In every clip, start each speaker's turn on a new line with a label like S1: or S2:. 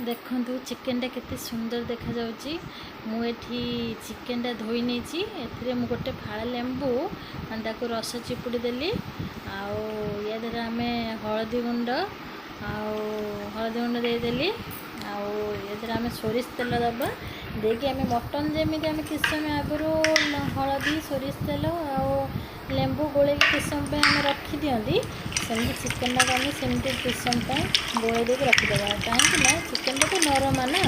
S1: देखु चिकेनटा केते सुंदर देखा जाउची। मु एठी चिकेनटा धोई नेची। एथिरे मु गोटे फाळा लेंबू ताको रस चिपुड़ी देली। आउ या देरा आमे हळदी गुंड दे देली। आउ या देरा आमे सोरिष तेल दबा देकी आमे मटन जेमिति आमे किछ समय आगरो हळदी सोरिष तेल आउ लेंबू गोले किछ समय आमे रखी दियंती सेमती चिकेन टा आमे सेमती किछ समय गोले दे रखी देबा। काहे ना चिकेन टा तो नरम ना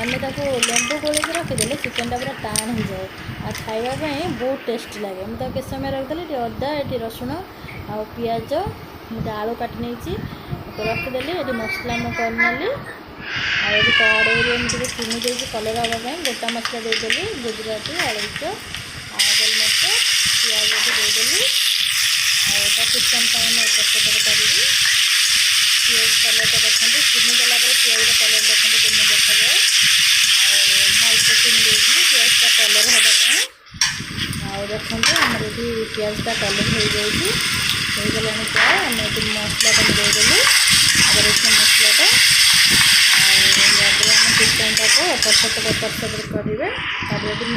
S1: आमे ताको लेंबू गोले के रखिदेले चिकेन टा पूरा टाण हो जाए आ खाइबा पई बहुत टेस्टी लागे। मु किछ समय रखिदेली अदा एटी रसुण आ पियाज मुझे आलू काटी नहीं रखिदेली। ये मसला मु करनेली आ कड़े मुझे चीनी दे कलर हाँपाई गोटा मसला देदेली गुजराती अलैच आ गोलमरिच पियाज देदेली। आटा किच टाइम एपट करी पियाज कलर देखते चीनी देला पियाज कलर देखते केमी देखा जाए। अल्प चीनी देती पियाज कलर हाँपाई देखते आम पियाज कलर हो गला प्राय आम मसला देदेली मसलाटा आम चिकेन टाक एपट सेपट करेंगे।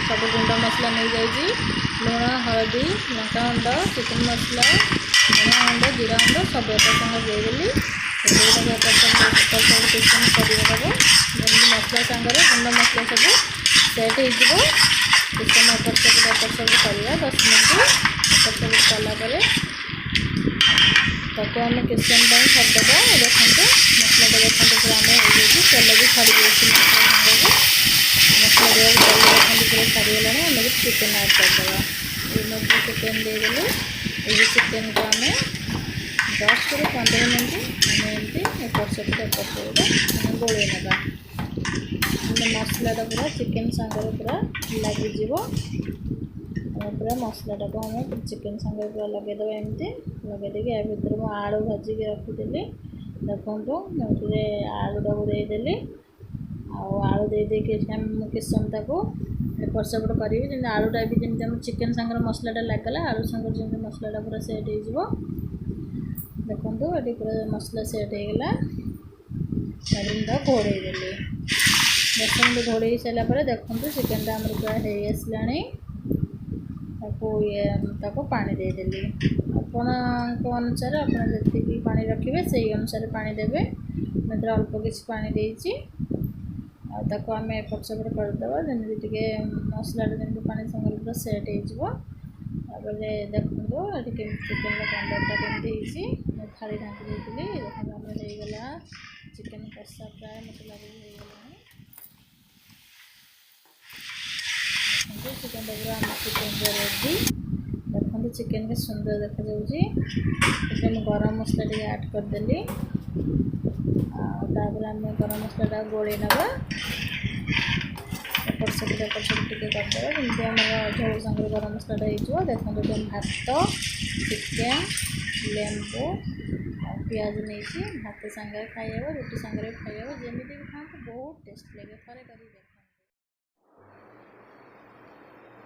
S1: सब गुंड मसला नहीं जाइए लुण हलदी लंका गुंड चिकेन मसला धनिया गुंड जीरा गुंड सब एपट देदेली। एपट सेपट चिकेन करदेव मसला सांगे गुंड मसला सब सेट हो चिकेन एपट सेपट करवा 10 मिनट एपट सेपट कलापर ताको आम किच टाइम छाड़देव। देखते मसलाटा देखते पूरा आम हो तेल भी छाड़ी मसला सांगे मसला तेल देखते पूरा छाड़गला आम चिकेन ऐड करदे। ये चिकेन देदेली ये चिकेन को आम 10 से 15 मिनट आम एमती एपट सेपट गोल ना मसलाटा पूरा चिकेन सांगे पूरा लगिज पूरा मसलाटा को आम चिकेन सांगे पूरा लगेदेव एमती लगेदे या भर मुझे आलू भाजिक रखीदी। देखो मुझे आलूटा को देदेली आलू दे किस समय एपट सेपट करी जमी आलूटा भी जमी चिकेन सांगे मसलाटा लगला आलू सांगे जमी मसलाटा पूरा सेट हो। देखो ये पूरा मसला सेट होगा घोड़े देली 10 मिनट घोड़े सारापर देखो चिकेनटा आम पूरा हो आसला पानी देदेली। आपण अनुसार आपड़ी पानी रखिए से अनुसार पानी देवे मैं अल्प किसी पानी देती आम एपट सेपट करदे जमी टे मसलाटा जमी पानी संगे पूरा सेट हो। देखो ये चिकेन कलरटा केमती थाली ढाँकी देती देखो होगला चिकेन कषा प्राय मत लगे चिकेन पूरा चिकेन रेडी। देखते चिकेन के सुंदर देखा जाऊँगी गरम मसला टे ऐड करदेली आम गरम मसला गोल नवा एपट सेपट टे करदे जमी आम झोल संगे गरम मसलाटा हो। देखते भात चिकेन लेंबू पियाज नहीं भात सांगे खाइब रुटी सांगे खाइब जमी भी खाते बहुत टेस्ट लगे थे।